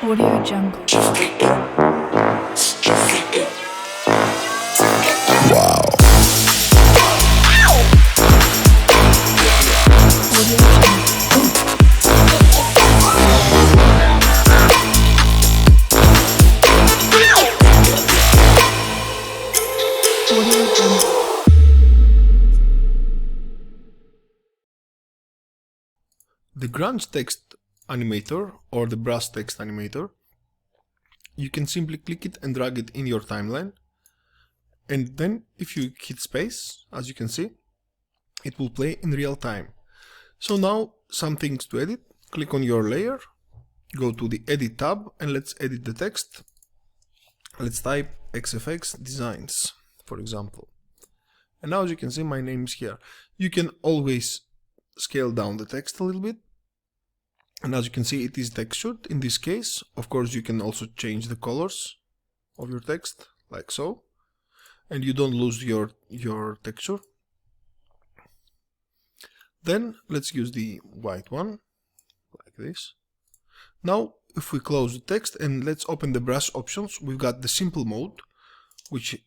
Audio Jungle. Wow. The Grunge text animator or the brush text animator, you can simply click it and drag it in your timeline, and then if you hit space, as you can see, it will play in real time. So now some things to edit. Click on your layer, go to the edit tab, and let's edit the text. Let's type XFX designs, for example. And now as you can see, my name is here. You can always scale down the text a little bit. And as you can see, it is textured in this case. Of course, you can also change the colors of your text, like so. And you don't lose your texture. Then let's use the white one, like this. Now, if we close the text and let's open the brush options, we've got the simple mode, which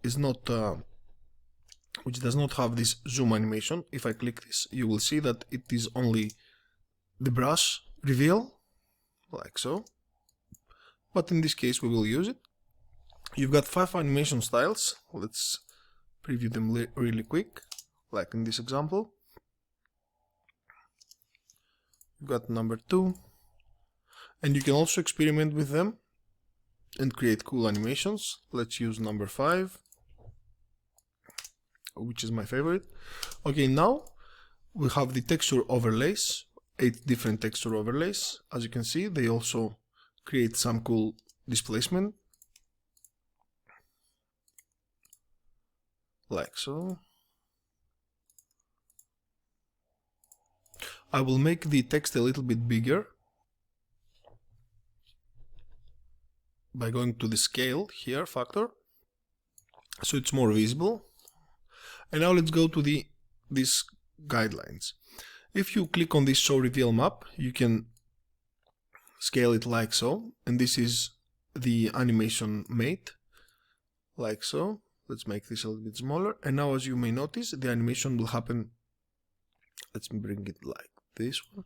is not, which does not have this zoom animation. If I click this, you will see that it is only the brush reveal, like so. But in this case, we will use it. You've got 5 animation styles. Let's preview them really quick, like in this example. You've got number 2, and you can also experiment with them and create cool animations. Let's use number 5, which is my favorite. Okay, now we have the texture overlays, 8 different texture overlays. As you can see, they also create some cool displacement, like so. I will make the text a little bit bigger by going to the scale here factor, so it's more visible. And now let's go to these guidelines. If you click on this show reveal map, you can scale it like so, and this is the animation made, like so. Let's make this a little bit smaller, and now as you may notice, the animation will happen. Let's bring it like this one,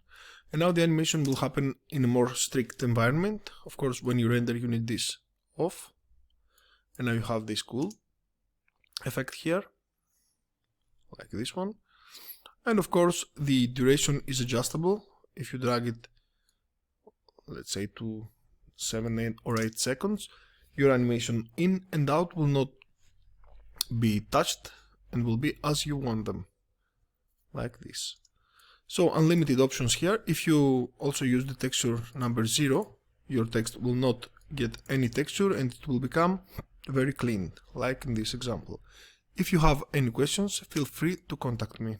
and now the animation will happen in a more strict environment. Of course, when you render, you need this off, and now you have this cool effect here, like this one. And of course, the duration is adjustable. If you drag it, let's say to 7 or 8 seconds, your animation in and out will not be touched and will be as you want them, like this. So unlimited options here. If you also use the texture number 0, your text will not get any texture and it will become very clean, like in this example. If you have any questions, feel free to contact me.